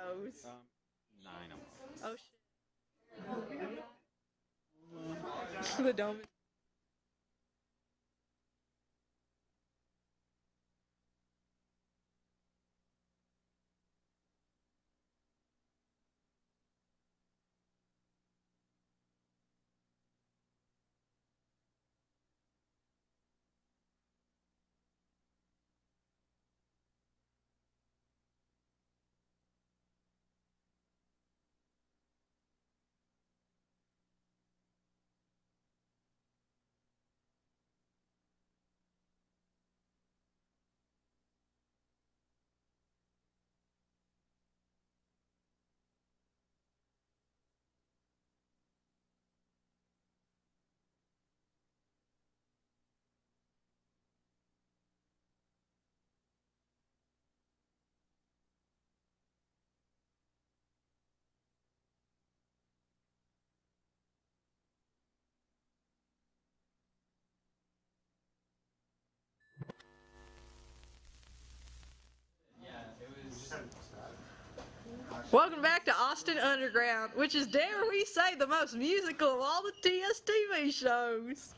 shows? 9 of them. Oh shit. The dome. Welcome back to Austin Underground, which is, dare we say, the most musical of all the TSTV shows.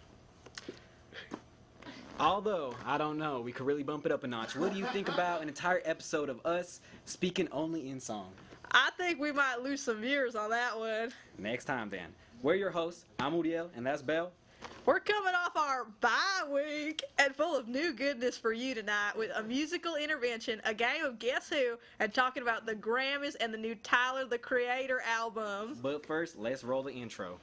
Although, I don't know, we could really bump it up a notch. What do you think about an entire episode of us speaking only in song? I think we might lose some viewers on that one. Next time then. We're your hosts. I'm Uriel, and that's Belle. We're coming off our bye week and full of new goodness for you tonight with a musical intervention, a game of Guess Who, and talking about the Grammys and the new Tyler, the Creator album. But first, let's roll the intro.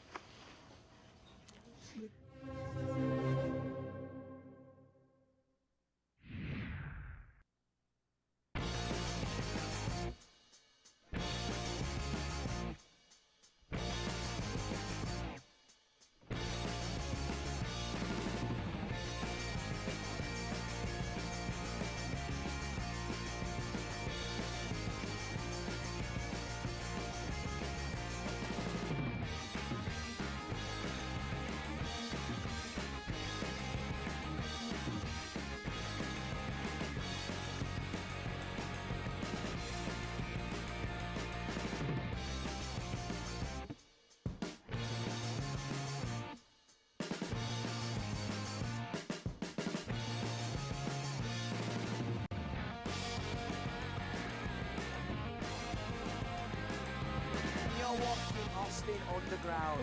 Watching Austin Underground.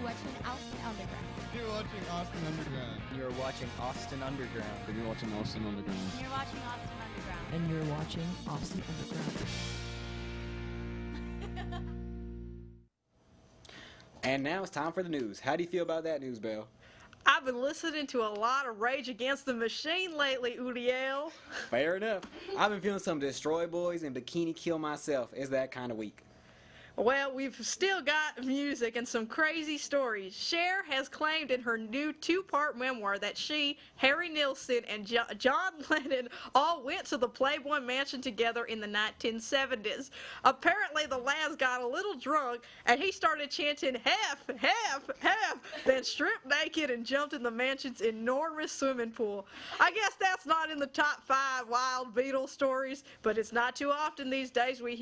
You're watching Austin Underground. You're watching Austin Underground. You're watching Austin Underground. You're watching Austin Underground. You're watching Austin Underground. And you're watching Austin Underground. And now it's time for the news. How do you feel about that news, Belle? I've been listening to a lot of Rage Against the Machine lately, Uriel. Fair enough. I've been feeling some Destroy Boys and Bikini Kill myself. It's that kind of week. Well, we've still got music and some crazy stories. Cher has claimed in her new two-part memoir that she, Harry Nilsson, and John Lennon all went to the Playboy Mansion together in the 1970s. Apparently, the lads got a little drunk, and he started chanting, "Half, half, half," then stripped naked and jumped in the mansion's enormous swimming pool. I guess that's not in the top 5 wild Beatles stories, but it's not too often these days we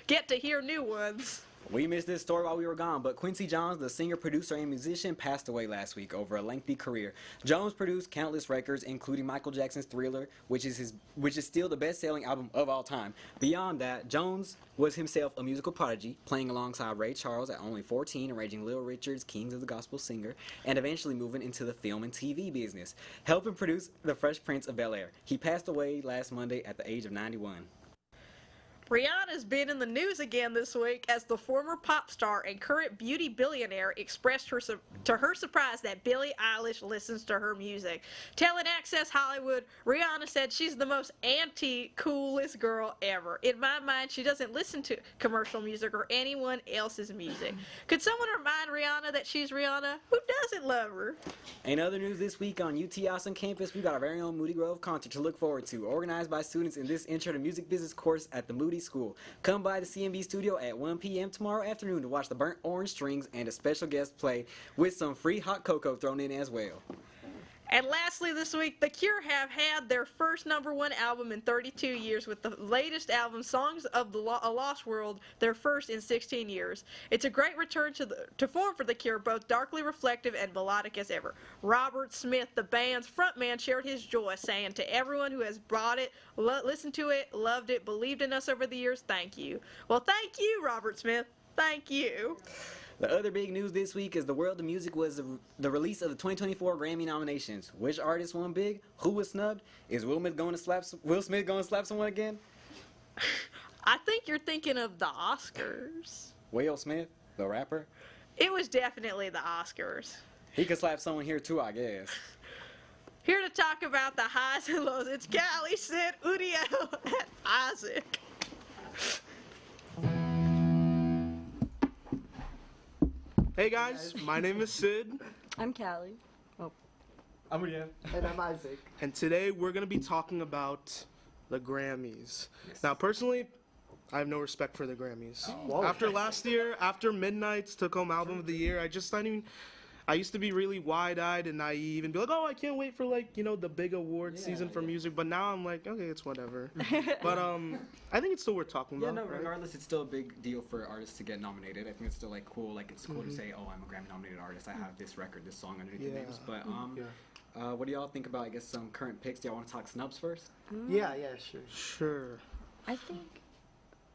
get to hear new ones. We missed this story while we were gone, but Quincy Jones, the singer, producer, and musician, passed away last week over a lengthy career. Jones produced countless records, including Michael Jackson's Thriller, which is still the best-selling album of all time. Beyond that, Jones was himself a musical prodigy, playing alongside Ray Charles at only 14, arranging Little Richard's Kings of the Gospel Singer, and eventually moving into the film and TV business, helping produce The Fresh Prince of Bel-Air. He passed away last Monday at the age of 91. Rihanna's been in the news again this week as the former pop star and current beauty billionaire expressed to her surprise that Billie Eilish listens to her music. Telling Access Hollywood, Rihanna said she's the most anti-coolest girl ever. In my mind, she doesn't listen to commercial music or anyone else's music. Could someone remind Rihanna that she's Rihanna? Who doesn't love her? In other news this week on UT Austin campus, we got our very own Moody Grove concert to look forward to, organized by students in this Intro to Music Business course at the Moody School. Come by the CMB studio at 1 p.m. tomorrow afternoon to watch the Burnt Orange Strings and a special guest play with some free hot cocoa thrown in as well. And lastly this week, The Cure have had their first #1 album in 32 years with the latest album, Songs of a Lost World, their first in 16 years. It's a great return to form for The Cure, both darkly reflective and melodic as ever. Robert Smith, the band's frontman, shared his joy, saying, "To everyone who has bought it, listened to it, loved it, believed in us over the years, thank you." Well, thank you, Robert Smith. Thank you. The other big news this week is the world of music was the release of the 2024 Grammy nominations. Which artist won big? Who was snubbed? Is Will Smith going to slap someone again? I think you're thinking of the Oscars. Will Smith, the rapper? It was definitely the Oscars. He could slap someone here too, I guess. Here to talk about the highs and lows, it's Callie, Sid, Udiel, and Isaac. Hey guys, my name is Sid, I'm Callie. I'm Udiel. And I'm Isaac. and today we're going to be talking about the Grammys. Now, personally, I have no respect for the Grammys. Whoa. After last year, after Midnight's took home Album of the Year, I used to be really wide-eyed and naive and be like, oh, I can't wait for, like, you know, the big award season for music. But now I'm like, okay, it's whatever. But I think it's still worth talking Yeah, about. no, right? regardless, it's still a big deal for artists to get nominated. I think it's still, like, cool. Like, it's cool to say, oh, I'm a Grammy-nominated artist. I have this record, this song underneath the Yeah. names. But, what do y'all think about, I guess, some current picks? Do y'all want to talk snubs first? Yeah, sure. Sure. I think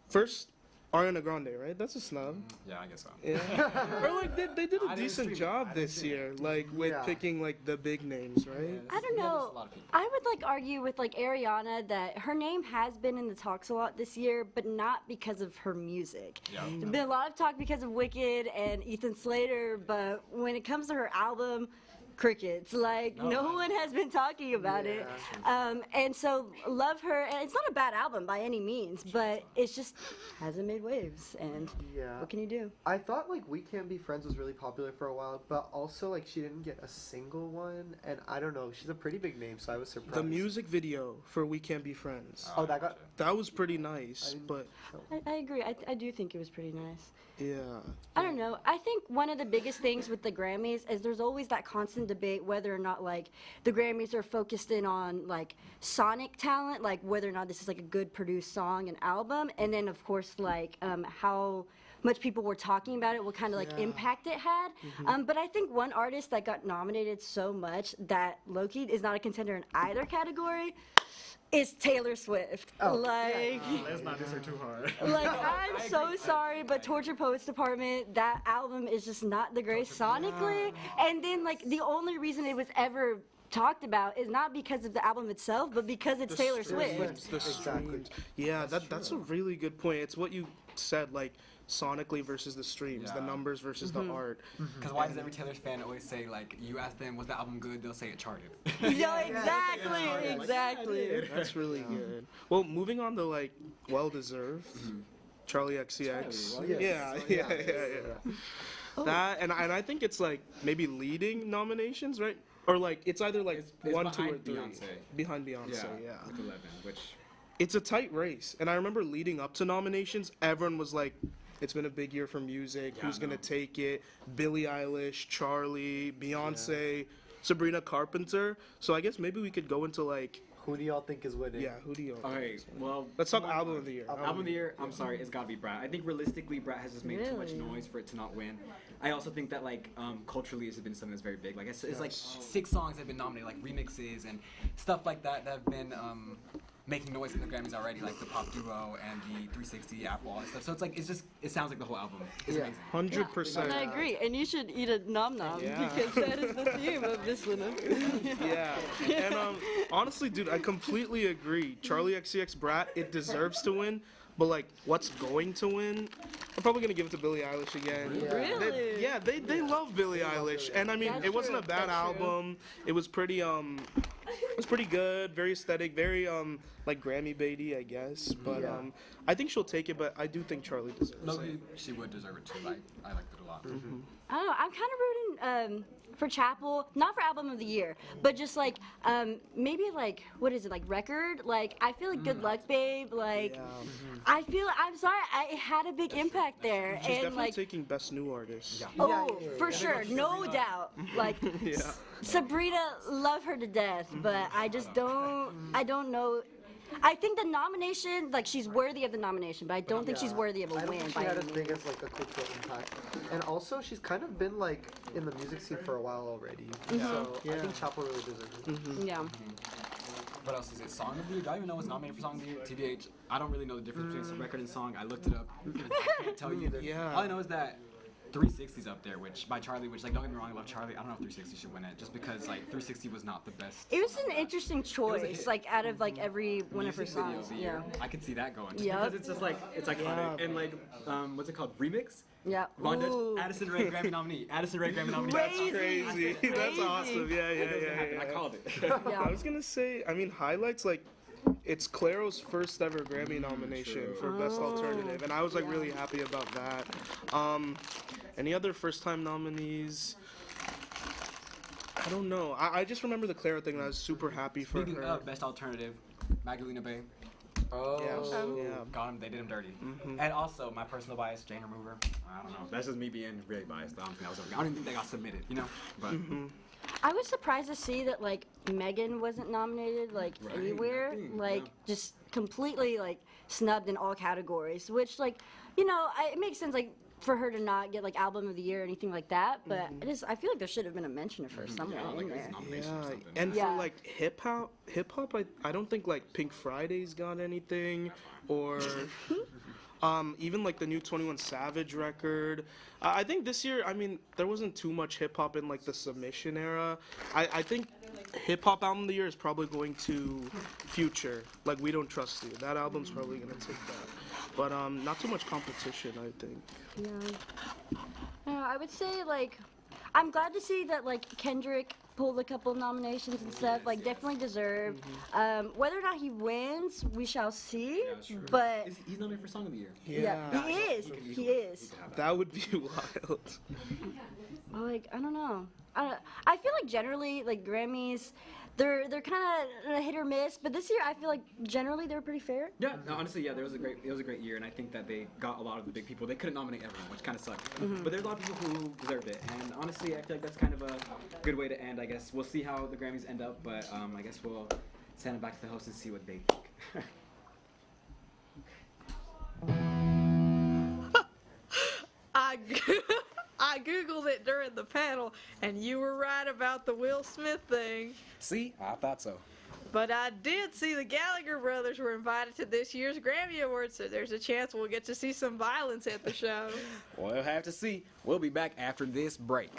First, Ariana Grande, right? That's a snub. Yeah, I guess so. Yeah. Or like they did a I didn't decent see it. job I didn't this see it. year, like with Yeah. picking like the big names, right? I don't know. I would like argue with like Ariana that her name has been in the talks a lot this year, but not because of her music. There's been a lot of talk because of Wicked and Ethan Slater, but when it comes to her album, crickets. Like no one has been talking about it. And so love her, and it's not a bad album by any means, but it's just hasn't made waves. And Yeah. what can you do? I thought like We Can't Be Friends was really popular for a while, but also like she didn't get a single one, and I don't know, she's a pretty big name, so I was surprised. The music video for We Can't Be Friends. Oh, that That was pretty nice, but I agree. I do think it was pretty nice. yeah. I don't know. I think one of the biggest things with the Grammys is there's always that constant debate whether or not like the Grammys are focused in on like sonic talent, like whether or not this is like a good produced song and album, and then of course like how much people were talking about it, what kind of like impact it had. But I think one artist that got nominated so much that Loki is not a contender in either category is Taylor Swift. Let's not diss her too hard. Like, I'm so sorry, but Torture Poets Department, that album is just not the greatest sonically. And then, like, the only reason it was ever talked about is not because of the album itself, but because it's Taylor Swift. The streams. Yeah, that's a really good point. It's what you said, like sonically versus the streams, the numbers versus the art. Because why does every Taylor fan always say, like, you ask them, was the album good? They'll say it charted. Yeah, exactly. That's really good. Well, moving on to like well-deserved, Charlie XCX. Yeah. That and I think it's like maybe leading nominations, right? Or like it's either like It's 1, 2, or behind 3. Beyonce. Behind Beyonce, yeah. With 11, which... It's a tight race, and I remember leading up to nominations, everyone was like, it's been a big year for music, who's gonna take it? Billie Eilish, Charlie, Beyonce, Sabrina Carpenter. So I guess maybe we could go into like, Who do y'all think is winning? yeah, who do you all Okay, think? well... Let's talk album of the year. Album of the year, I'm sorry, it's gotta be Brat. I think realistically, Brat has just made too much Really? noise for it to not win. I also think that like culturally, it's been something that's very big. Like it's like 6 songs have been nominated, like remixes and stuff like that have been making noise in the Grammys already, like the pop duo and the 360 app wall and stuff. So it's like it sounds like the whole album is amazing. 100%. And I agree, and you should eat a nom nom Yeah. because that is the theme of this one. Yeah, and honestly, dude, I completely agree. Charlie XCX Brat, it deserves to win, but like, what's going to win? I'm probably gonna give it to Billie Eilish again. Really? They love Billie Eilish, and I mean, That's it wasn't a true, bad that's true. album. It was pretty it was pretty good, very aesthetic, very like Grammy baity, I guess. But I think she'll take it, but I do think Charlie deserves No, it. she would deserve it too. I liked it a lot. I don't know. I'm kind of rooting for Chapel, not for album of the year, but just like maybe like what is it like record? Like I feel like Good Luck Babe. Like I feel I'm sorry, it had a big impact there, She's and definitely like taking Best New Artist. Yeah. oh for sure, no doubt. Like Yeah. Sabrina, love her to death, but I just I don't know. I think the nomination, like she's worthy of the nomination, but I don't think she's worthy of a I don't win think by she had any as means. big as like a cultural impact, and also she's kind of been like in the music scene for a while already. So I think Chapel really deserves it. Yeah. What else is it? Song of the Year? Do I even know what's nominated for Song of the Year? TBH. I don't really know the difference between record and song. I looked it up. I can't tell you. Yeah. All I know is that 360's up there, which by Charlie, which like don't get me wrong, I love Charlie. I don't know if 360 should win it, just because like 360 was not the best. It was an interesting choice, hit. like out of like every one of her Music video songs. of the Yeah. year. I could see that going. Just Yup. because it's just like it's iconic and like what's it called? Remix. Yeah. Von Dutch, Ooh. Addison Rae Grammy nominee. Addison Rae Grammy nominee. Crazy. That's awesome. Yeah, yeah, yeah. I called it. Yeah. I was gonna say, I mean, highlights like it's Clairo's first ever Grammy nomination for Best Alternative, and I was like really happy about that. Any other first time nominees? I don't know. I just remember the Clairo thing, and I was super happy for Speaking her. of Best Alternative, Magdalena Bay. Yeah. Got him. They did him dirty. And also, my personal bias, Jane Remover. I don't know. That's just me being really biased. I don't think I don't even think they got submitted. You know. But I was surprised to see that like Megan wasn't nominated like Right, anywhere, nothing, like yeah. just completely like snubbed in all categories. Which like, you know, it makes sense like for her to not get like album of the year or anything like that. But I feel like there should have been a mention of her somewhere yeah, in like there. it's nomination or Yeah, something. and Yeah. for like hip hop, I don't think like Pink Friday's got anything, or even like the new 21 Savage record. I think this year, I mean, there wasn't too much hip hop in like the submission era. I think hip hop album of the year is probably going to Future. Like We Don't Trust You. That album's probably gonna take that. But not too much competition, I think. Yeah, I would say like I'm glad to see that like Kendrick pulled a couple of nominations and stuff. Like definitely deserved. Whether or not he wins, we shall see. But He's nominated for Song of the Year. yeah, he is. He is. That would be wild. Well, like I don't know. I feel like generally like Grammys, they're kind of hit or miss. But this year I feel like generally they were pretty fair. Yeah, no, honestly, yeah, it was a great year, and I think that they got a lot of the big people. They couldn't nominate everyone, which kind of sucked. But there's a lot of people who deserved it, and honestly, I feel like that's kind of a good way to end. I guess we'll see how the Grammys end up, but I guess we'll send it back to the host and see what they think. I googled it during the panel, and you were right about the Will Smith thing. See, I thought so. But I did see the Gallagher brothers were invited to this year's Grammy Awards, so there's a chance we'll get to see some violence at the show. We'll have to see. We'll be back after this break.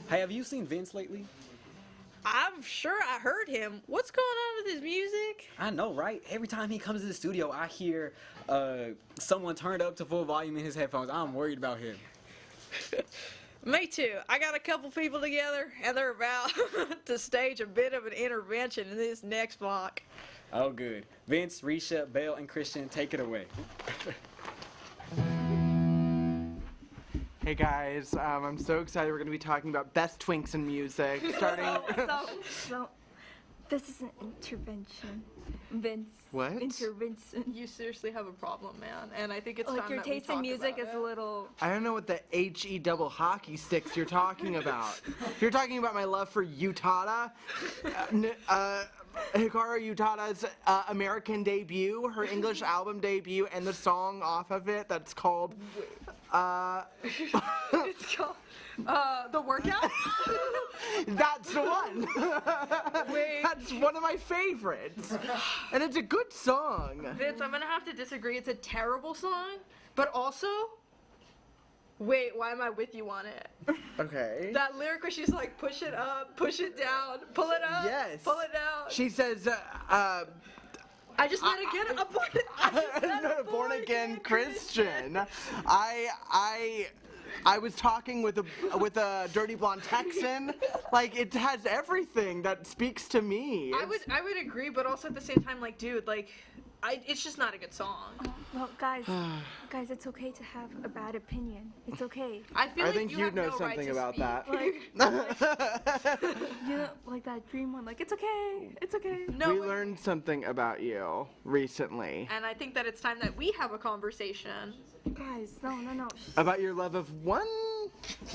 Hey, have you seen Vince lately? I'm sure I heard him. What's going on with his music? I know, right? Every time he comes to the studio, I hear someone turned up to full volume in his headphones. I'm worried about him. Me too. I got a couple people together, and they're about to stage a bit of an intervention in this next block. Oh, good. Vince, Risha, Belle, and Christian, take it away. Hey guys, I'm so excited we're going to be talking about best twinks in music, starting... So, this is an intervention. Vince. What? Intervention. You seriously have a problem, man, and I think it's Like time your that we taste in talk music about is it. a little. I don't know what the H-E double hockey sticks you're talking about. You're talking about my love for Utada, Hikaru Utada's American debut, her English album debut, and the song off of it that's called... It's called The Workout? That's the one. Wait. That's one of my favorites. And it's a good song. Vince, I'm gonna have to disagree. It's a terrible song, but also, wait, why am I with you on it? Okay. That lyric where she's like, push it up, push it down, pull it up, Yes. pull it down. She says, I just met again a born again Christian. I was talking with a dirty blonde Texan. Like, it has everything that speaks to me. I would agree, but also at the same time, like, dude, like, it's just not a good song. Well, guys, it's okay to have a bad opinion. It's okay. I feel I like think you you'd have know no something right to about speak. that. You know, like that dream one. Like, it's okay. It's okay. No, We learned something about you recently. and I think that it's time that we have a conversation. Guys, no. About your love of one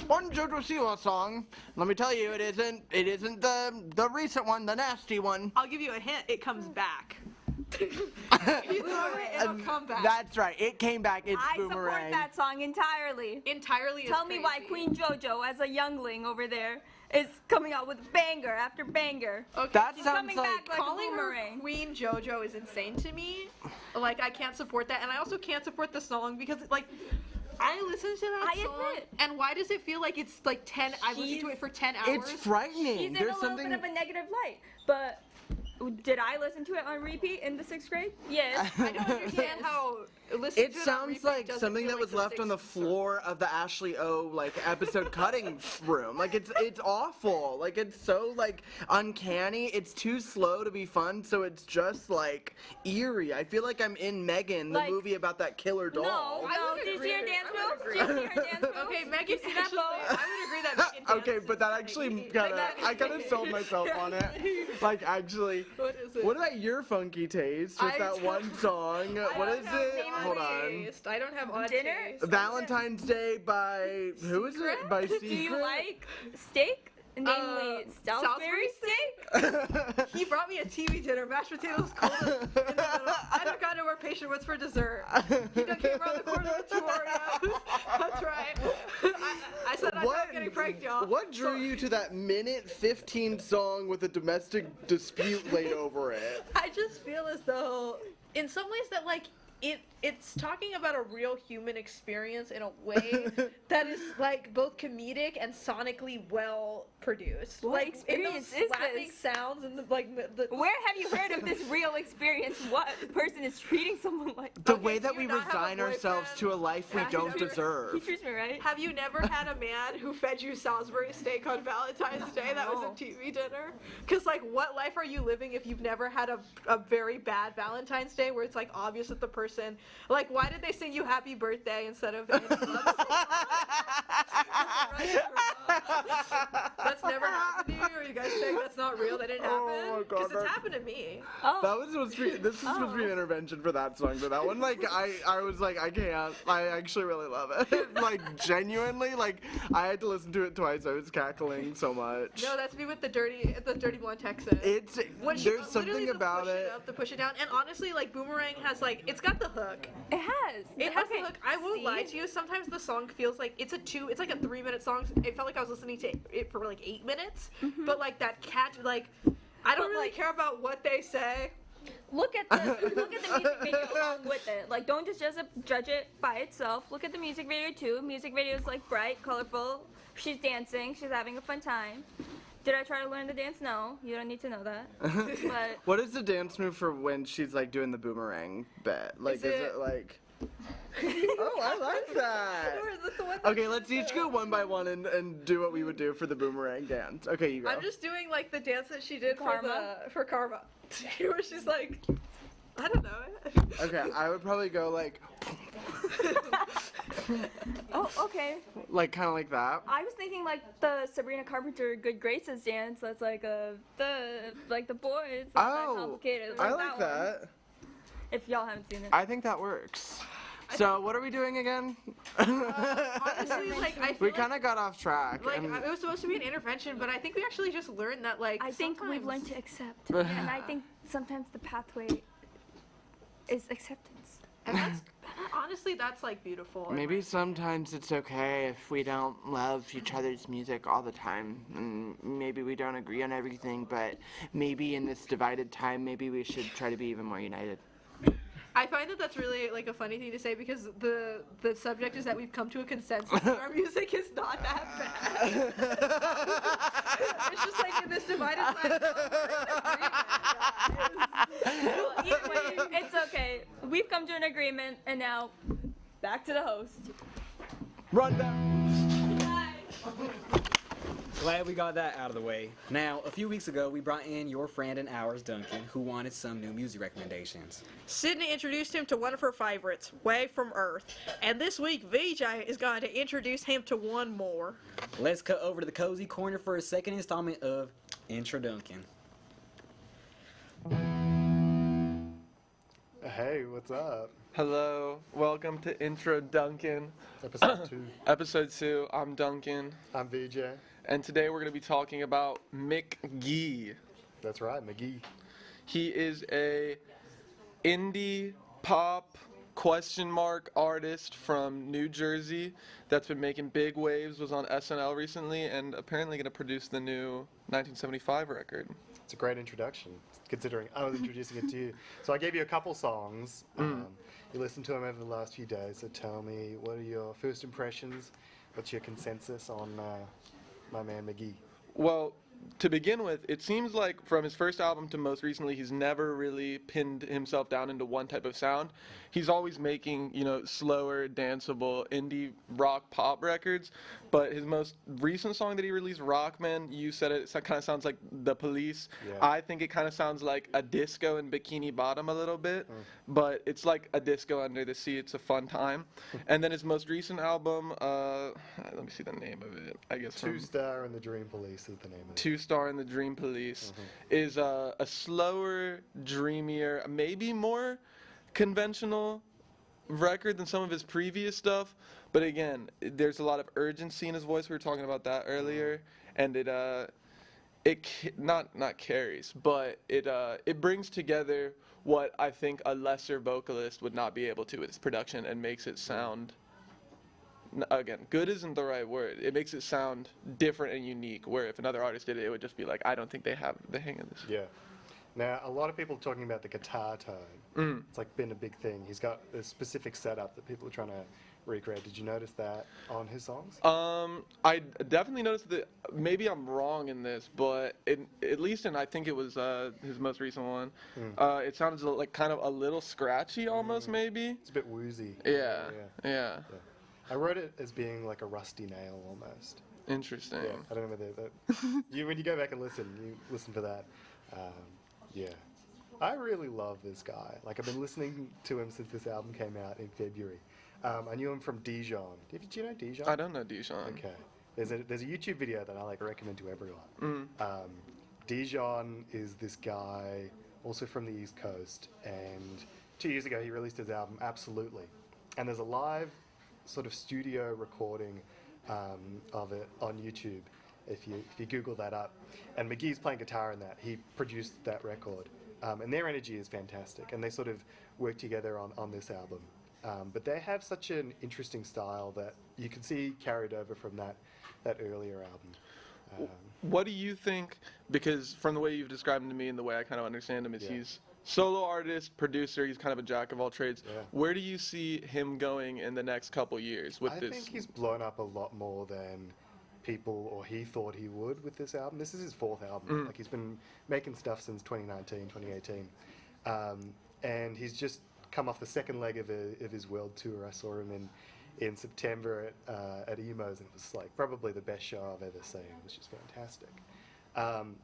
JoJo Siwa song. Let me tell you, it isn't the recent one, the nasty one. I'll give you a hint. It comes back. You throw it, it'll come back. That's right. It came back. It's I Boomerang. support that song entirely. Entirely. Tell me why Queen JoJo, as a youngling over there, is coming out with banger after banger. Okay. That She's sounds coming like back like a Calling her boomerang. Queen JoJo is insane to me. Like, I can't support that, and I also can't support the song because, like, I listen to that I song, admit. and why does it feel like it's like 10? I listened to it for 10 hours. It's frightening. She's in a There's little something. bit of a negative light, but did I listen to it on repeat in the 6th grade? Yes. I don't understand how listening It to it on sounds repeat like doesn't something feel that was like left on the sixth floor of the Ashley O like episode cutting room. Like it's awful. Like it's so like uncanny. It's too slow to be fun, so it's just like eerie. I feel like I'm in Megan, the Like- movie about that killer doll. No, I would did you agree see her with- dance I would move? agree. Did you see her dance move? Okay, Megan, see that actually, bow? I would agree that Megan Okay, dances but that funny. actually Like kind of that- I kind of sold myself on it. Like actually, What is it? what about your funky taste with I that don't- one song? I What don't is have it? odd Hold on. taste. I don't have odd Dinner? taste. Valentine's Day by who is it? By Secret. Do you like steak? Namely, Salisbury steak? He brought me a TV dinner, mashed potatoes cold in the middle. I don't got nowhere patient. What's for dessert? He done came around the corner with 2 Oreos. That's right. I said I'm not getting pranked, y'all. What drew you to that minute 15 song with a domestic dispute laid over it? I just feel as though, in some ways, that like it's talking about a real human experience in a way that is like both comedic and sonically well produced. What like experience in those is slapping this? sounds and the Where have you heard of this real experience? What person is treating someone like The Okay, way do that you we not have a resign ourselves boyfriend? to a life we Have you don't never- He deserve. treats me right? Have you never had a man who fed you Salisbury steak on Valentine's Day that was a TV dinner? Because, like, what life are you living if you've never had a very bad Valentine's Day where it's, like, obvious that the person... Like, why did they sing you happy birthday instead of... That's never happened to you? Or you guys saying that's not real? That didn't happen? Oh, my God, Because it's that- happened to me. Oh, That was supposed to be. This was supposed to be an intervention for that song, but that one, like, I was like, I can't. I actually really love it. Like, genuinely, like, I had to listen to it twice. I was cackling so much. No, that's me with the dirty blonde Texan. It's When she- there's literally something the about push it. up, the push it down, and honestly, like Boomerang has like it's got the hook. it has. It has Okay, the hook. I won't see? lie to you. Sometimes the song feels like it's like a 3-minute song. It felt like I was listening to it for like 8 minutes. But like that catch, like I don't But, really like- care about what they say. look at the music video along with it. Like, don't just judge it by itself. Look at the music video too. Music video is like bright, colorful. She's dancing. She's having a fun time. Did I try to learn the dance? No, you don't need to know that. But What is the dance move for when she's like doing the boomerang bit? Like, is it like? Oh, I like that. Or is this the one that- Okay, let's each go one by one and do what we would do for the boomerang dance. Okay, you go. I'm just doing like the dance that she did Karma? for Karma, where she's like, I don't know. Okay, I would probably go like oh, okay. kind of like that. I was thinking like the Sabrina Carpenter Good Graces dance. That's like the boys. It's not that Oh, complicated. I like one. that. If y'all haven't seen it. I think that works. So what are we doing again? Honestly, like I feel We like, kind of got off track. like and- it was supposed to be an intervention, but I think we actually just learned that like I think we've sometimes- learned to accept, and I think sometimes the pathway is acceptance. and that's honestly that's like beautiful. Maybe sometimes it's okay if we don't love each other's music all the time, and maybe we don't agree on everything, but maybe in this divided time, maybe we should try to be even more united. I find that that's really like a funny thing to say because the subject is that we've come to a consensus that our music is not that bad. It's just like in this divided time. Well, either way, it's okay. We've come to an agreement, and now back to the host. Run down. Glad we got that out of the way. Now, a few weeks ago, we brought in your friend and ours, Duncan, who wanted some new music recommendations. Sydney introduced him to one of her favorites, Way from Earth, and this week VJ is going to introduce him to one more. Let's cut over to the cozy corner for a second installment of Intro Duncan. Hey, what's up? Hello, welcome to Intro Duncan. Episode 2. Episode 2, I'm Duncan, I'm VJ. and today we're going to be talking about McGee. That's right, McGee. He is a indie pop artist from New Jersey that's been making big waves, was on SNL recently, and apparently going to produce the new 1975 record. It's a great introduction, considering I was introducing it to you. So I gave you a couple songs. You listened to them over the last few days, so tell me, what are your first impressions? What's your consensus on my man McGee? Well, to begin with, it seems like from his first album to most recently, he's never really pinned himself down into one type of sound. He's always making, slower, danceable, indie rock pop records. But his most recent song that he released, Rockman, you said it kind of sounds like The Police. Yeah. I think it kind of sounds like a disco in Bikini Bottom a little bit. But it's like a disco under the sea. It's a fun time. And then his most recent album, let me see the name of it. I guess Two Star and the Dream Police is the name of it. Two Star and the Dream Police is a slower, dreamier, maybe more conventional record than some of his previous stuff. But again, there's a lot of urgency in his voice. We were talking about that earlier, and it not carries, but it brings together what I think a lesser vocalist would not be able to with his production, and makes it sound. Again, good isn't the right word. It makes it sound different and unique, where if another artist did it, it would just be like, I don't think they have the hang of this. Yeah. Now, a lot of people are talking about the guitar tone. It's like been a big thing. He's got a specific setup that people are trying to recreate. Did you notice that on his songs? I definitely noticed that. Maybe I'm wrong in this, but at least in I think it was his most recent one. It sounds like kind of a little scratchy, almost maybe. It's a bit woozy. Yeah. I wrote it as being like a rusty nail almost. Interesting. Yeah, I don't know whether that. When you go back and listen, you listen for that. Yeah. I really love this guy. Like, I've been listening to him since this album came out in February. I knew him from Dijon. Did you know Dijon? I don't know Dijon. Okay. There's a YouTube video that I recommend to everyone. Dijon is this guy, also from the East Coast, and 2 years ago he released his album Absolutely. And there's a live sort of studio recording of it on YouTube. If you Google that up, and McGee's playing guitar in that. He produced that record, and their energy is fantastic, and they sort of work together on this album. But they have such an interesting style that you can see carried over from that earlier album. What do you think? Because from the way you've described him to me and the way I kind of understand him, is he's solo artist, producer. He's kind of a jack of all trades. Yeah. Where do you see him going in the next couple years with I this? think he's blown up a lot more than people or he thought he would with this album. This is his 4th album. Like, he's been making stuff since 2019, 2018. And he's just come off the second leg of his world tour. I saw him in September at Emo's, and it was like probably the best show I've ever seen. It was just fantastic.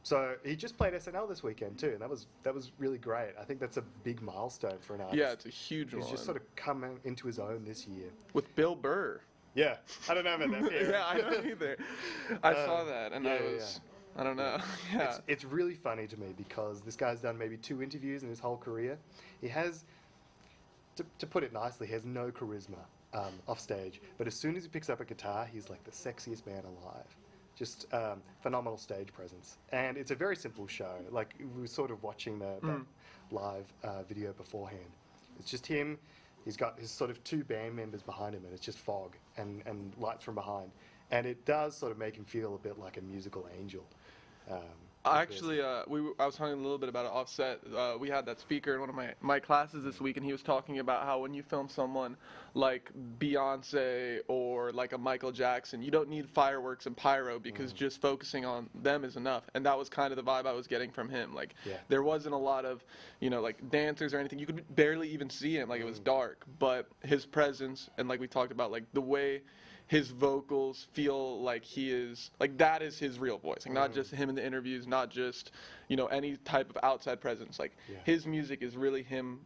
So he just played SNL this weekend too, and that was really great. I think that's a big milestone for an artist. Yeah, it's a huge one. He's just sort of come into his own this year. With Bill Burr. Yeah, I don't know about that. Yeah, I don't either. I saw that, and I don't know. Yeah. It's really funny to me because this guy's done maybe 2 interviews in his whole career. He has, to put it nicely, he has no charisma off stage. But as soon as he picks up a guitar, he's like the sexiest man alive. Just phenomenal stage presence. And it's a very simple show. Like, we were sort of watching that live video beforehand. It's just him. He's got his sort of 2 band members behind him, and it's just fog and lights from behind. And it does sort of make him feel a bit like a musical angel. Actually, I was talking a little bit about it offset. We had that speaker in one of my classes this week, and he was talking about how when you film someone like Beyonce or like a Michael Jackson, you don't need fireworks and pyro because just focusing on them is enough. And that was kind of the vibe I was getting from him. Like, there wasn't a lot of, like dancers or anything. You could barely even see him. Like, it was dark. But his presence, and like we talked about, like the way his vocals feel like he is, like that is his real voice. Like, not just him in the interviews, not just, any type of outside presence. Like, his music is really him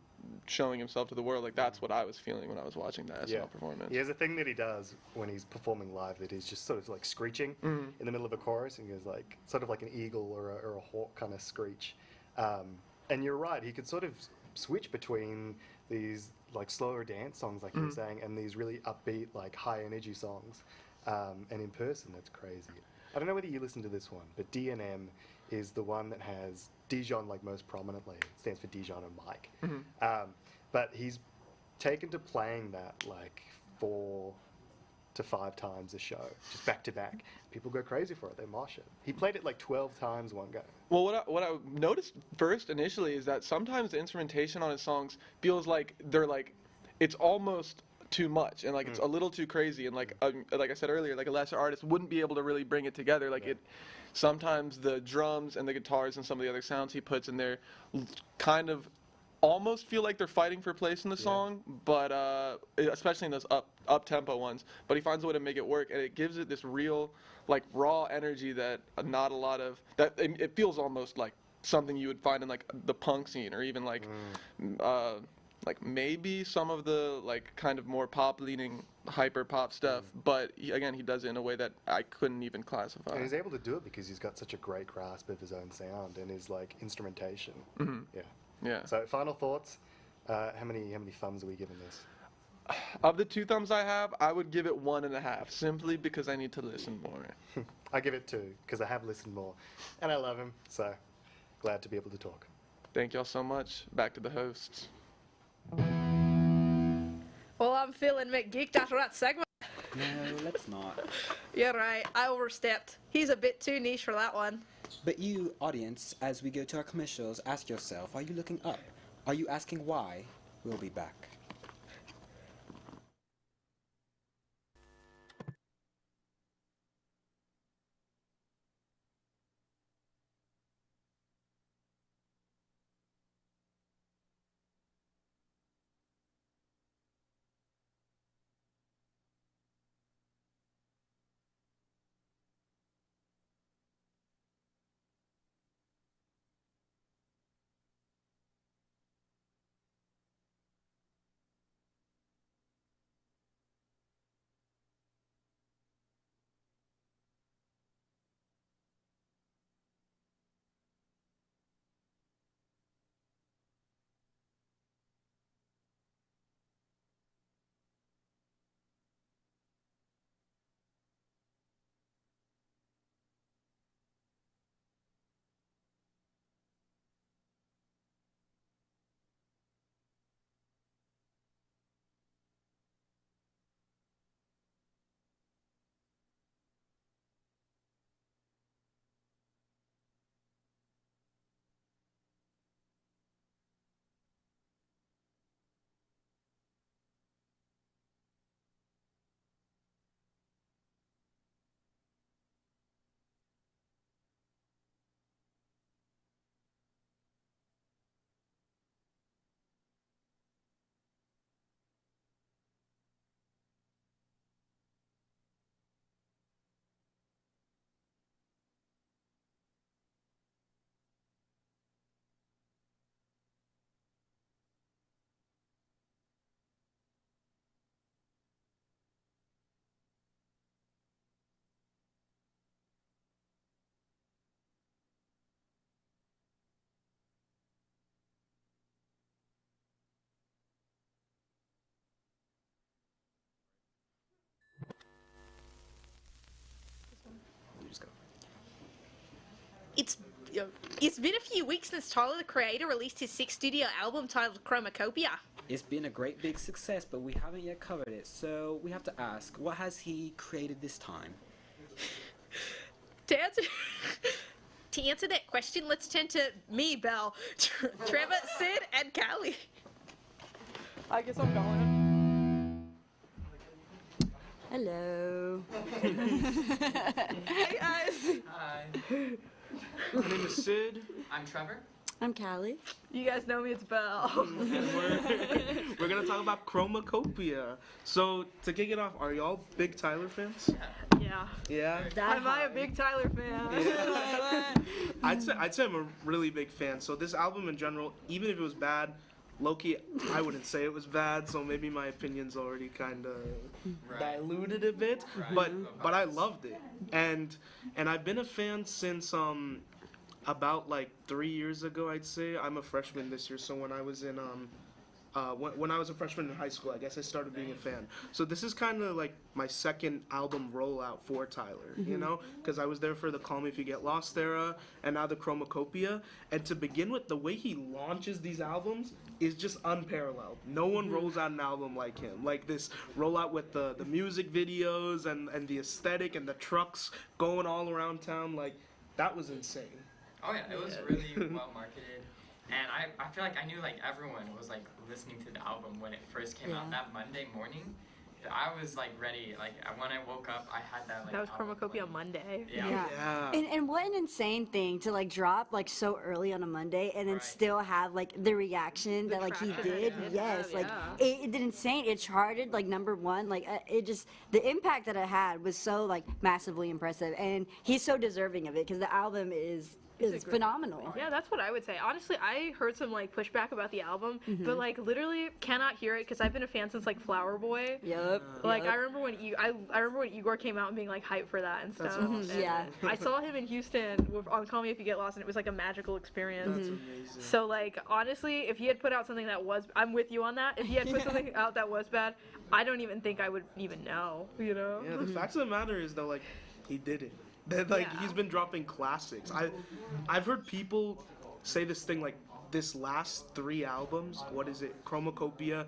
showing himself to the world. Like, that's what I was feeling when I was watching that SNL performance. He has a thing that he does when he's performing live that he's just sort of like screeching in the middle of a chorus, and he goes like, sort of like an eagle or a hawk kind of screech. And you're right, he could sort of switch between these like slower dance songs, like you were saying, and these really upbeat, like high energy songs. And in person, that's crazy. I don't know whether you listen to this one, but DNM is the one that has Dijon like most prominently. It stands for Dijon and Mike. But he's taken to playing that like 4 to 5 times a show, just back to back. People go crazy for it. They mosh it. He played it like 12 times one go. Well, what I noticed first initially is that sometimes the instrumentation on his songs feels like it's almost too much, and like it's a little too crazy, and like I said earlier, like a lesser artist wouldn't be able to really bring it together. Like sometimes the drums and the guitars and some of the other sounds he puts in there kind of almost feel like they're fighting for place in the song, but especially in those up tempo ones. But he finds a way to make it work, and it gives it this real like raw energy that not a lot of that. It feels almost like something you would find in like the punk scene, or even like maybe some of the like kind of more pop leaning hyper pop stuff. But again, he does it in a way that I couldn't even classify. And he's able to do it because he's got such a great grasp of his own sound and his like instrumentation. Yeah. So final thoughts. How many thumbs are we giving this? Of the 2 thumbs I have, I would give it 1.5, simply because I need to listen more. I give it 2 because I have listened more, and I love him. So glad to be able to talk. Thank y'all so much. Back to the hosts. Well, I'm feeling geeked after that segment. No, let's not. You're right. I overstepped. He's a bit too niche for that one. But you, audience, as we go to our commercials, ask yourself, are you looking up? Are you asking why? We'll be back. It's it's been a few weeks since Tyler the Creator released his 6th studio album titled Chromacopia. It's been a great big success, but we haven't yet covered it, so we have to ask, what has he created this time? To answer that question, let's turn to me, Belle, Trevor, Sid, and Callie. I guess I'm going. Hello. Hey guys. Hi. My name is Sid. I'm Trevor. I'm Callie. You guys know me, it's Belle. And we're gonna talk about Chromacopia. So to kick it off, are y'all big Tyler fans? Yeah. Yeah. Am I a big Tyler fan? Yeah. I'd say I'm a really big fan. So this album in general, even if it was bad, low-key, I wouldn't say it was bad. So maybe my opinion's already kind of diluted a bit. Right. But I loved it, and I've been a fan since about like 3 years ago, I'd say. I'm a freshman this year, so when I was in when I was a freshman in high school, I guess I started being a fan. So this is kind of like my second album rollout for Tyler, you know, because I was there for the Call Me If You Get Lost era, and now the Chromacopia. And to begin with, the way he launches these albums is just unparalleled. No one rolls out an album like him. Like this rollout with the music videos and the aesthetic and the trucks going all around town, like that was insane. Oh yeah, it was really well marketed, and I feel like I knew like everyone was like listening to the album when it first came out that Monday morning. I was like ready. Like when I woke up, I had that like. That was Chromacopia Monday. Yeah. And what an insane thing to like drop like so early on a Monday and then still have like the reaction that like he did. Yes, like it did insane. It charted like #1. Like it just the impact that it had was so like massively impressive, and he's so deserving of it because the album is phenomenal. Yeah, that's what I would say. Honestly, I heard some like pushback about the album, but like literally cannot hear it because I've been a fan since like Flower Boy. Yep. Like I remember when I remember when Igor came out and being like hyped for that and stuff. That's awesome. And Yeah. I saw him in Houston on Call Me If You Get Lost, and it was like a magical experience. That's amazing. So like honestly, if he had put out something that was, I'm with you on that. If he had put something out that was bad, I don't even think I would even know. You know. Yeah. The fact of the matter is though, like he did it. That like he's been dropping classics. I've heard people say this thing like this last 3 albums. What is it? Chromacopia,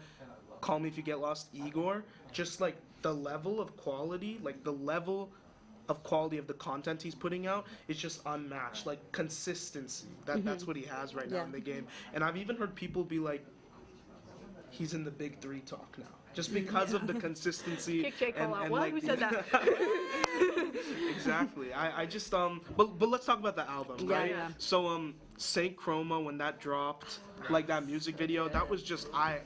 Call Me If You Get Lost, Igor. Just like the level of quality, like the level of quality of the content he's putting out is just unmatched. Like consistency. That's what he has right now in the game. And I've even heard people be like, he's in the big 3 talk now. Just because of the consistency. Kick J. Cole out. What? like Who said that? Exactly. I just but let's talk about the album, right? Yeah. So Saint Chroma, when that dropped, like that music video, that was just my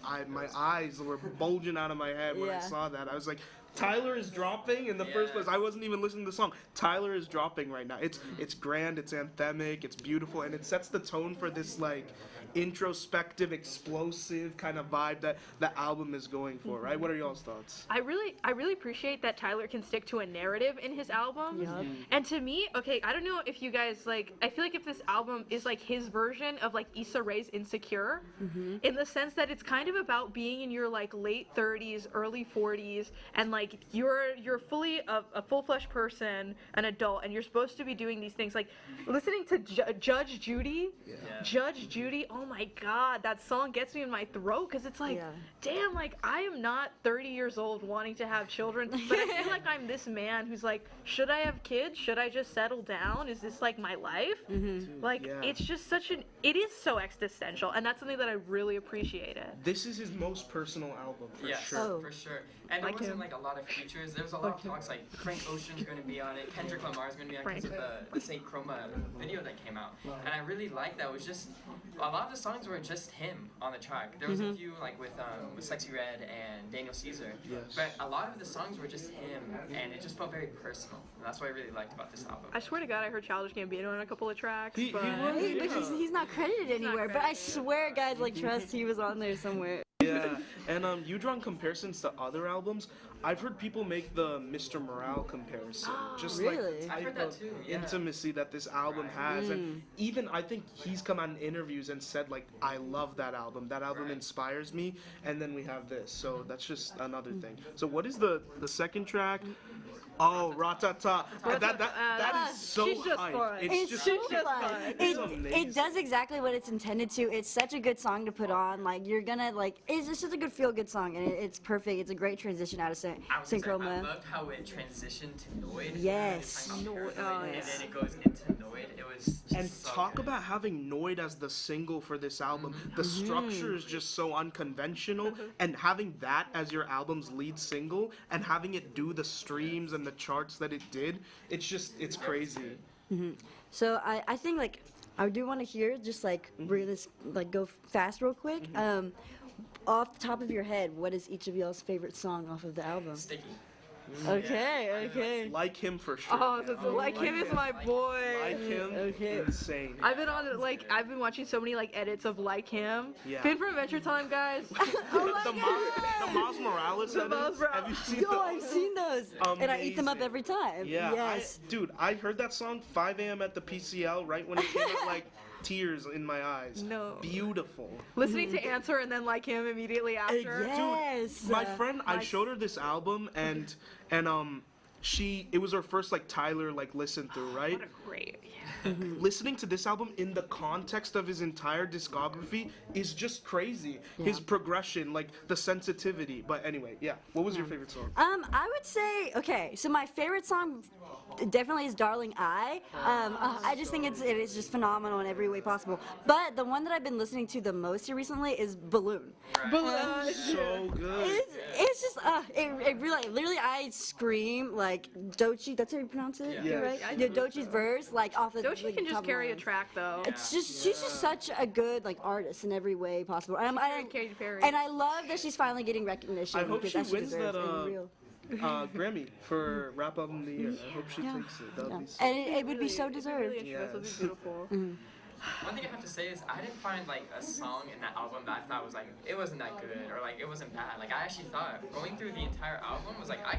eyes were bulging out of my head when I saw that. I was like, Tyler is dropping in the first place. I wasn't even listening to the song. Tyler is dropping right now. It's grand, it's anthemic, it's beautiful, and it sets the tone for this like introspective, explosive kind of vibe that the album is going for, right? What are y'all's thoughts? I really appreciate that Tyler can stick to a narrative in his albums. And to me, okay, I don't know if you guys like, I feel like if this album is like his version of like Issa Rae's Insecure, in the sense that it's kind of about being in your like late 30s, early 40s, and like you're fully a full-fledged person, an adult, and you're supposed to be doing these things. Like listening to Judge Judy, Judge Judy, oh my god, that song gets me in my throat because it's like, damn, like I am not 30 years old wanting to have children, but I feel like I'm this man who's like, should I have kids? Should I just settle down? Is this like my life? Like it's just it is so existential, and that's something that I really appreciated. This is his most personal album for sure. For sure. And there wasn't like a lot of features. There was a lot of talks like Frank Ocean's going to be on it, Kendrick Lamar's going to be on it because of the Saint Chroma video that came out. And I really liked that. It was just a lot of the songs were just him on the track. There was a few like with Sexy Red and Daniel Caesar, but a lot of the songs were just him, and it just felt very personal. And that's what I really liked about this album. I swear to God, I heard Childish Gambino on a couple of tracks. But he's not credited anywhere. But I swear, guys, like trust he was on there somewhere. Yeah, and you drawn comparisons to other albums. I've heard people make the Mr. Morale comparison, just like the type of intimacy that this album has, and even I think he's come out in interviews and said like, I love that album. That album inspires me, and then we have this. So that's just another thing. So what is the second track? Oh, Ratata. That is so she's just hype. fun. It's just so just fun. fun. It's It amazing. does exactly what it's intended to. It's such a good song to put on. Like you're gonna like. It's just a good feel-good song, and it's perfect. It's a great transition out of I Synchroma. loved how it transitioned to Noid. Yes. And Noid, then yes. it goes into Noid. It was just And so talk good. about having Noid as the single for this album. The structure is just so unconventional, and having that as your album's lead single, and having it do the streams and the charts that it did, it's crazy. So I think like I do want to hear just like we're gonna like go fast real quick. Off the top of your head, what is each of y'all's favorite song off of the album? Sticky. Okay. Like him for sure. Oh, like him is my boy. Like him, insane. I've been on it I've been watching so many like edits of Like Him. Yeah. Fin from Adventure Time, guys. the Miles Morales edits. Have you seen Oh, I've seen those, and I eat them up every time. Yeah, Yes. dude, I heard that song 5 a.m. at the PCL right when it came out, like tears in my eyes. No. Beautiful. Listening to Answer and then Like Him immediately after. Yes. Dude, my friend, I showed her this album and it was her first like Tyler like listen through, right? What a great. Listening to this album in the context of his entire discography is just crazy. His progression, like the sensitivity. But anyway, yeah. What was your favorite song? I would say okay. So my favorite song definitely is "Darling I." I just think it is just phenomenal in every way possible. But the one that I've been listening to the most here recently is "Balloon." Balloon. So good. It's just it really literally I scream like Doechii. That's how you pronounce it, Yeah. right? I Yeah, do. Doechii's verse like off the. Doechii like, can top just of carry my a lungs. track though. It's just she's just such a good like artist in every way possible. And Katy Perry. and I love that she's finally getting recognition. I hope because she that wins deserves that and real. Grammy for Rap Album of the Year. I hope she takes it. That would be so And it would be so It'd be deserved. really interesting. It'd be beautiful. One thing I have to say is I didn't find like a song in that album that I thought was like it wasn't that good or like it wasn't bad. Like I actually thought going through the entire album was like I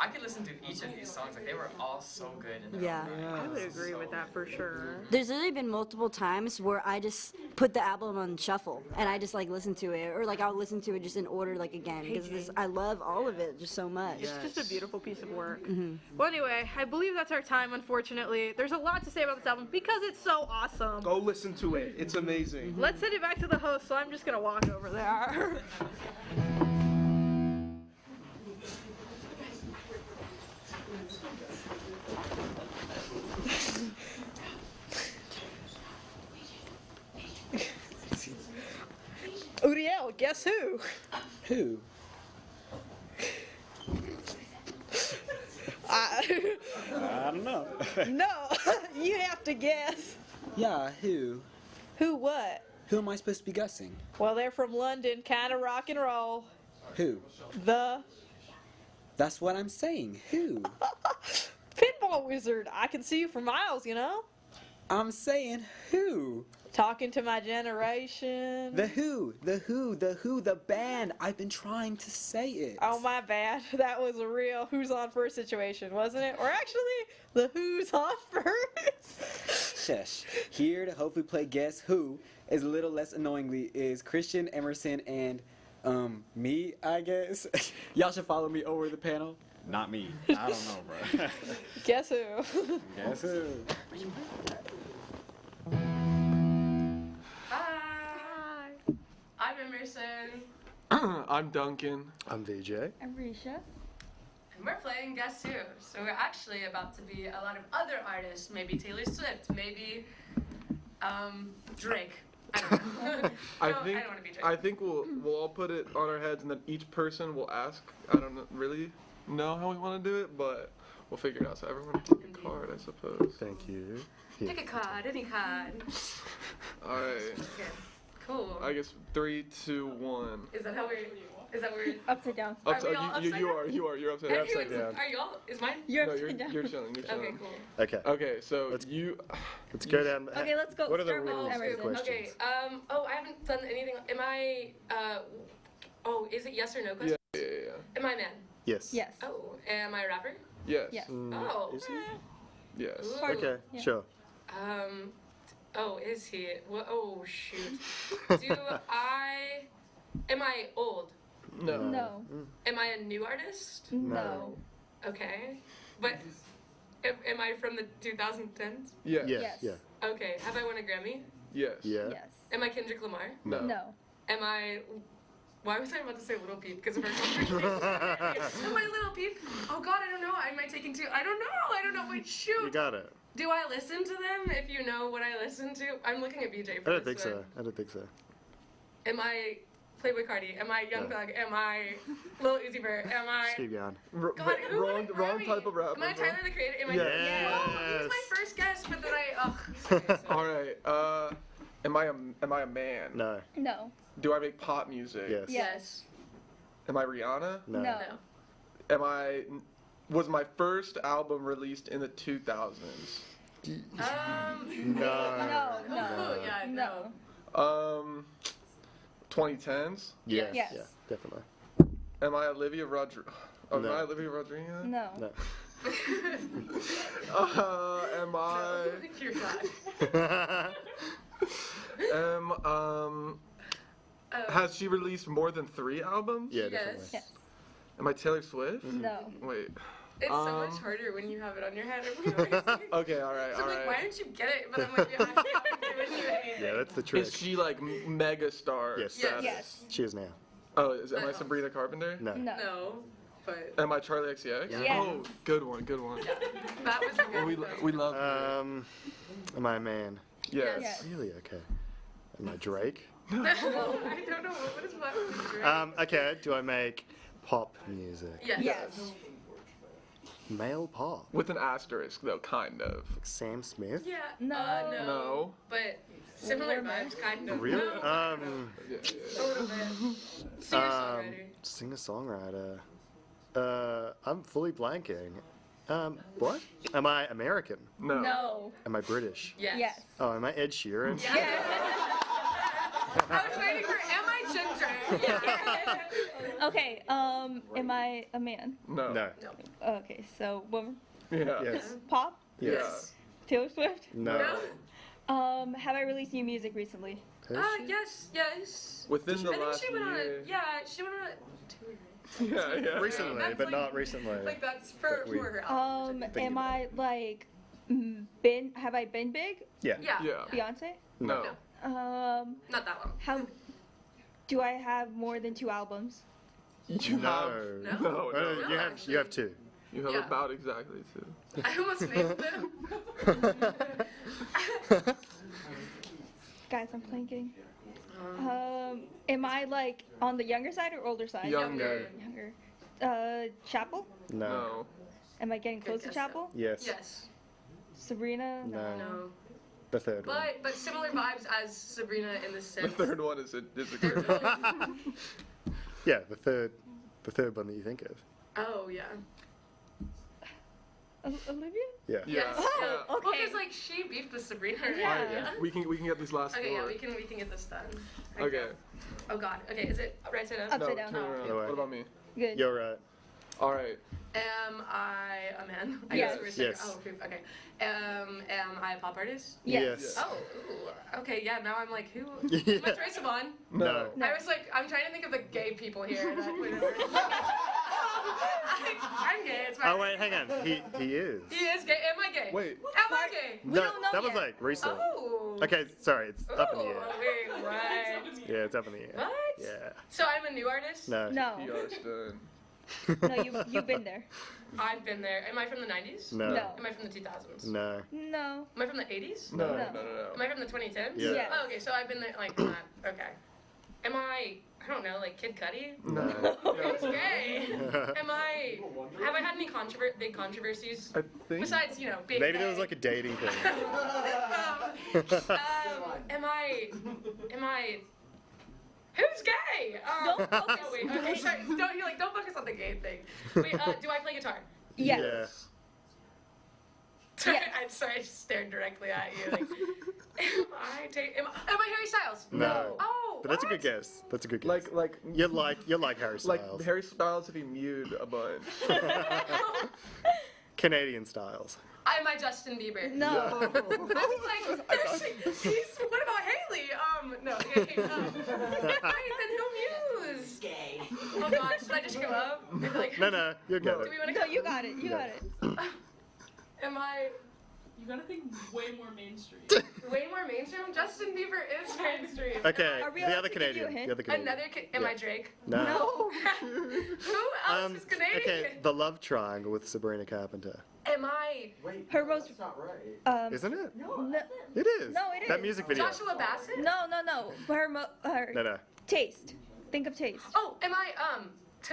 could listen to each of these songs. Like they were all so good. In the album. I would agree with that for sure. There's literally been multiple times where I just put the album on shuffle and I just like listen to it, or like I'll listen to it just in order like again because I love all of it just so much. It's just a beautiful piece of work. Well, anyway, I believe that's our time. Unfortunately, there's a lot to say about this album because it's so awesome. Go listen to it. It's amazing. Let's send it back to the host. So I'm just gonna walk over there. Uriel, guess who? Who? I don't know. No, you have to guess. Yeah, who? Who what? Who am I supposed to be guessing? Well, they're from London, kind of rock and roll. Who? The That's what I'm saying. Who? Pinball Wizard. I can see you for miles, you know? I'm saying who? Talking to my generation. The Who, the band. I've been trying to say it. Oh, my bad. That was a real Who's On First situation, wasn't it? Or actually, the Who's On First. Shush. Here to hopefully play Guess Who, is a little less annoyingly, is Christian, Emerson, and me, I guess. Y'all should follow me over the panel. Not me. I don't know, bro. Guess who? Guess who? Hi. I'm Emerson. I'm Duncan. I'm VJ. I'm Risha. And we're playing Guess Who. So we're actually about to be a lot of other artists. Maybe Taylor Swift. Maybe Drake. I don't know. I No, think I don't want to be Drake. I think we'll all put it on our heads, and then each person will ask. I don't really know how we want to do it, but we'll figure it out. So everyone pick a card, I suppose. Thank you. Pick a card, any card. All right. Okay. Cool. I guess 3, 2, 1. Is that how we're? Is that we're? Upside down. Are we all upside down? You're upside down. upside down. Are y'all? Is mine? You're No, upside down. you're chilling. You're chilling. Okay, cool. Okay. Okay, so Let's- you. Let's go down. Okay, let's go. What are the Start with rules for the Emerson. questions? Okay. Oh, I haven't done anything. Am I? Oh, is it yes or no question? Yeah. Am I a man? Yes. Yes. Oh, am I a rapper? Yes. Yes. Oh. Is he? Yes. Ooh. Okay, Yeah. sure. Oh, is he? Oh, shoot. Am I old? No. No. Am I a new artist? No. Okay. But am I from the 2010s? Yes. Yes. Yeah. Okay. Have I won a Grammy? Yes. Yeah. Yes. Am I Kendrick Lamar? No. No. Am I? Why was I about to say Little Peep? Because of our conversation. Am I Little Peep? Oh God, I don't know. Am I taking two? I don't know. Wait, shoot. You got it. Do I listen to them? If you know what I listen to, I'm looking at BJ. I For don't this think one. so. I don't think so. Am I Playboy Cardi? Am I Young No. Thug? Am I Lil Uzi Vert? Am I? Just keep going. God, who would wrong it wrong be? type of rapper. Am I Tyler the Creator? Am I? Yes. Oh, he was my first guess, but then I. All right. Am I a man? No. No. Do I make pop music? Yes. Yes. Am I Rihanna? No. No. Was my first album released in the 2000s? No. No. Yeah. No. 2010s? Yes. Yes. Yeah. Definitely. Am I Olivia Rodrigo? Oh, No. Am I Olivia Rodrigo? No. No. Am I? You're not. Has she released more than 3 albums? Yeah. Yes. Definitely. Yes. Am I Taylor Swift? No. Wait. It's so much harder when you have it on your head. Okay, alright, So I'm like, why alright. didn't you get it? But I'm like, yeah, I'm giving you anything. Yeah, that's the trick. Is she like mega star Yes. status? Yes. She is now. Oh, am I Sabrina Carpenter? No. No. No, but Am I Charlie XCX? Yes. Oh, good one. that was a good Well, one. we love her. Am I a man? Yes. Yes. Really? Okay. Am I Drake? No, I don't know. What is my Okay. Do I make pop music? Yes. Yes. Male pop. With an asterisk, though, kind of. Like Sam Smith? Yeah. No. No. No. But similar vibes, kind of. Really? No, Yeah, a little bit. Singer-songwriter. Singer-songwriter. I'm fully blanking. What? Am I American? No. No. Am I British? Yes. Yes. Oh, am I Ed Sheeran? I was waiting for am I ginger? Yeah. Okay. Am I a man? No. No. Okay. So woman. Yeah. Yes. Pop. Yes. Taylor Swift. No. Have I released new music recently? Has she? Yes. Within the I think last she went on a, year. yeah, she went on a tour. Yeah. Recently, That's but like- not recently. Like that's for But we- her album. Thinking Am about I like have I been big? Yeah. Yeah. Yeah. Beyonce? No. Not that long. How do I have more than 2 albums? You No. have. No? No. Oh, No. you have actually. you have 2. You have Yeah. about exactly 2. I almost named them. Guys, I'm blanking. Am I like on the younger side or older side? Younger. Younger. Chapel? No. No. Am I getting close to guess, Chapel? Yes. Yes. Sabrina? No. No. The third one. But similar vibes as Sabrina in the The sense. third one is a They're group. really- Yeah, the third one that you think of. Oh yeah. Olivia? Yeah. Yeah. Yes. Oh, yeah. okay. Well, because like she beefed with Sabrina. Right? Yeah. Yeah. We can get these last Okay, 4. yeah, we can get this done. Okay. Oh God. Okay, is it right side up? Upside No, down. turn around. Other way. What about me? Good. You're right. All right. Am I a man? I Yes. guess we're saying. Yes. Oh, poop. Okay. Am I a pop artist? Yes. Oh, ooh. Okay, yeah, now I'm like, who? Yeah. Am I Troye Sivan? No. No. I was like, I'm trying to think of the gay people here. That would I'm gay, it's fine. Oh wait, hang on. He is. He is gay. Am I gay? Wait. Am I gay? We No, don't know that was yet. like recent. Oh. Okay, sorry, it's up in the air. Wait, what? Yeah, it's up in the air. What? Yeah. So I'm a new artist? No. No. PR stun. No, you've been there. I've been there. Am I from the 90s? No. No. Am I from the 2000s? No. No. Am I from the 80s? No. No. No. Am I from the 2010s? Yeah. Yes. Oh, okay, so I've been there like that. Okay. Am I don't know, like Kid Cudi? No. It's gay. Have I had any big controversies? I think. Besides, you know, being Maybe gay. there was like a dating thing. Am I? Who's gay? Don't focus. Oh, wait, okay, sorry. Don't focus on the gay thing. Wait, do I play guitar? Yes. Yeah. Yes. I'm sorry, I just stared directly at you. Like, am I Harry Styles? No. Oh, But that's a what? good guess. That's a good guess. Like you like Harry Styles. like Harry Styles if he mewed a bunch. Canadian Styles. Am I Justin Bieber? No. I was like, what about Haley? No. Okay, wait, then who Muse? Gay. Oh God, should I just go up? Like, No, you got do it. we want to No, you got it. You got it. Am I You gotta think way more mainstream. way more mainstream? Justin Bieber is mainstream. Okay, Are we the allowed other to give you a Canadian. hint? The other Canadian. Am Yeah. I Drake? No. Who else is Canadian? Okay, the love triangle with Sabrina Carpenter. Am I Her most. Isn't it? No. It is. No, it That is. music video. Joshua Bassett? No. Her No. taste. Think of taste. Oh, am I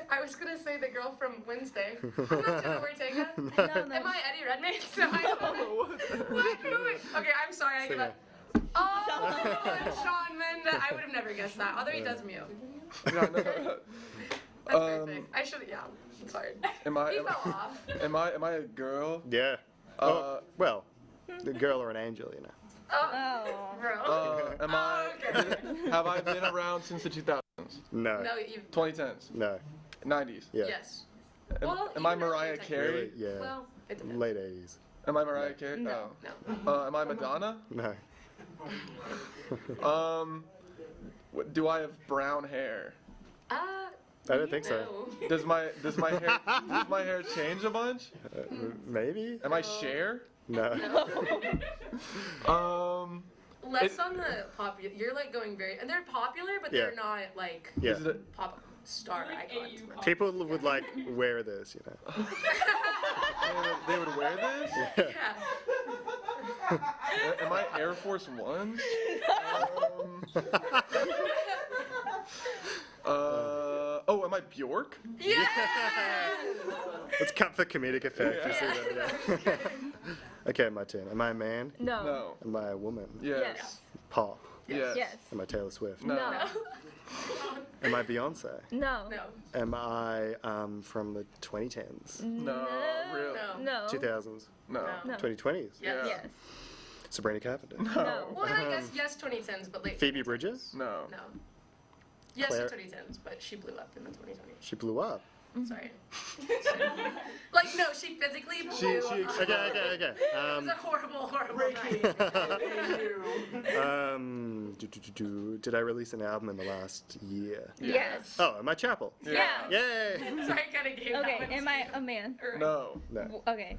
I was gonna say the girl from Wednesday. I'm not Jenna Ortega. No. Am I Eddie Redmayne? No, what? Who? Okay, I'm sorry. I give up. Oh, I'm Shawn Mendes. I would have never guessed that. Although he does Mew. That's perfect. I should. Yeah, it's hard. He fell off. Am I a girl? Yeah. Well, the girl or an angel, you know. Oh, bro. Am I? Have I been around since the 2000s? No. No, you. 2010s? No. 90s? Yeah. Yes. Am I Mariah Carey? Really? Yeah. Well, it depends. Late 80s. Am I Mariah Carey? No. Am I Madonna? No. Do I have brown hair? I don't think so. Does my hair change a bunch? Maybe. Am I Cher? No. Less on the popular. You're like going very, and they're popular, but they're not like Yeah. pop star icons. People would like wear this, you know. They would wear this? Yeah. Am I Air Force One? Am I Bjork? Yeah. Let's cut for comedic effect. You see that, yeah. Okay, my turn. Am I a man? No. Am I a woman? Yes. Pop. Yes. Am I Taylor Swift? No. Am I Beyonce? No. Am I from the 2010s? No. Really? No. 2000s? No. 2020s? Yes. Yes. Sabrina Carpenter? No. Well, I guess yes, 2010s, but late. Phoebe Bridgers? No. No. Yes, Claire- 2010s, but she blew up in the 2020s. She blew up. Sorry. Like no, she physically blew up. Okay. It was a horrible night. Did I release an album in the last year? Yes. Oh, am I Chapel? Yeah. Yay! Sorry, I kind of gave that Okay. one Am to I you. a man? No. No. Okay.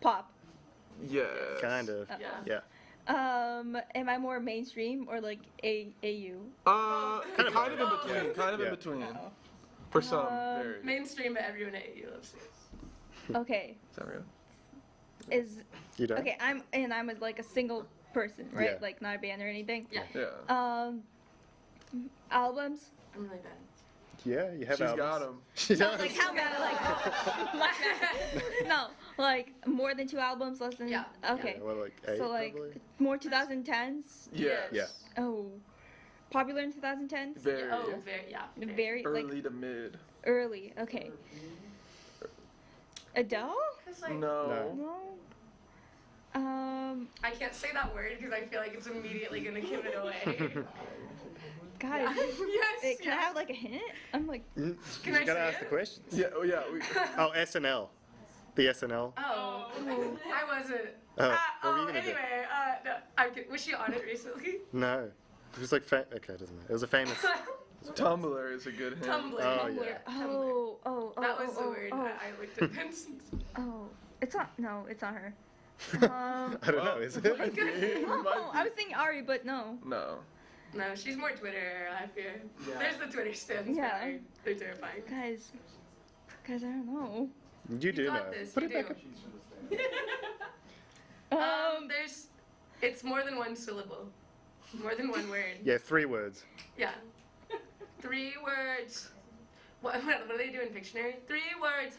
Pop. Yes. Kind of. Yeah. Yeah. Am I more mainstream or like AU? Kind of in between. Kind of in Yeah. between. For some, very. Mainstream, but everyone at AU loves it. Okay. Is that real? You don't? Okay. I'm like a single person, right? Yeah. Like not a band or anything. Yeah. Yeah. Albums. I'm really bad. Yeah, you have She's albums. got them. She does. Like how bad? Like no, like more than 2 albums, less than. Yeah. Okay. Yeah, well, like 8 So like probably? more 2010s. Yes. Yeah. Oh, popular in 2010s. Very. Oh, very, yeah. Very like Early to mid. early. Okay. Adele? 'Cause, like, No. No. I can't say that word because I feel like it's immediately gonna give it away. Guys. Yes. Can I have like a hint? I'm like. Can You I gotta say ask the it? questions. Yeah. Oh yeah. Oh, SNL. The SNL. Oh, I wasn't. Oh, what were you gonna do? Anyway, no, was she on it recently? No. It was like, okay, it doesn't matter. It was a famous. Tumblr is a good hint. Tumblr. Oh, Tumblr. yeah. Oh. That was the word I looked at Vincent. Oh, it's not. No, it's not her. I don't know, is it? Oh, I was thinking Ari, but no. No. No, she's more Twitter, I fear. Yeah. There's the Twitter stands. Yeah. They're terrifying. Guys, I don't know. You do know. got this. Put You it back do. up. It's more than one syllable. More than one word. Yeah, 3 words. Yeah. 3 words. What do they do in Pictionary? 3 words.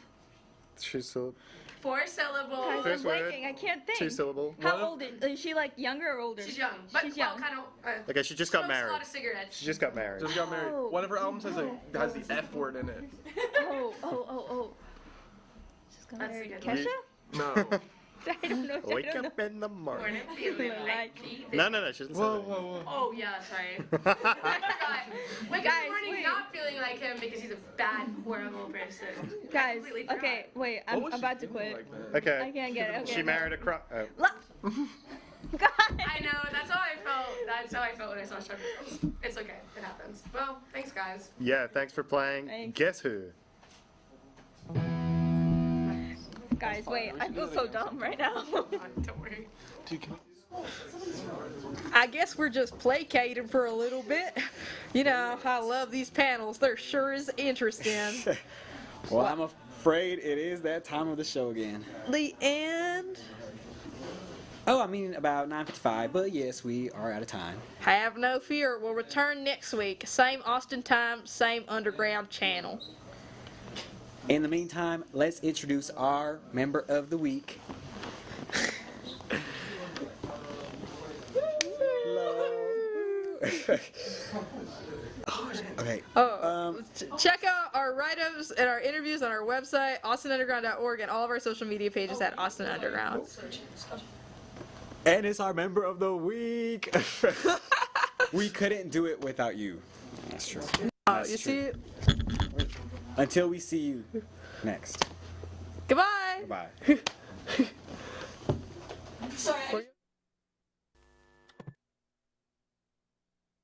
2 syllables. 4 syllables. Guys, I'm First word, blanking. I can't think. 2 syllable. How old is she? Like younger or older? She's young. But She's young. kind of. Okay, she just got smokes married. a lot of cigarettes. She just got married. Just got married. Oh. One of her albums has the F word in it. Oh. She's got That's married. a good Kesha? No. I don't know. I Wake don't know. up in the morning. Morning feeling like No, she doesn't say that. Whoa. Oh yeah, sorry. I forgot. Wake up in Guys, the morning wait. not feeling like him because he's a bad, horrible person. I Guys, completely forgot. okay, wait. I'm about to quit. Okay. I can't get it. Okay. She married a La- God. I know, that's how I felt. That's how I felt when I saw Chevy Girls. It's okay, it happens. Well, thanks guys. Yeah, thanks for playing. Thanks. Guess who? Guys, wait, I feel so dumb right now. Don't worry. I guess we're just placating for a little bit. You know, I love these panels. They're sure is interesting. Well, I'm afraid it is that time of the show again. The end. Oh, I mean about 9:55, but yes, we are out of time. Have no fear. We'll return next week. Same Austin time, same underground channel. In the meantime, let's introduce our member of the week. Okay. Check out our write-ups and our interviews on our website, austinunderground.org, and all of our social media pages at Austin Underground. And it's our member of the week. We couldn't do it without you. That's true. Oh, you see it? Until we see you next. Goodbye. Goodbye.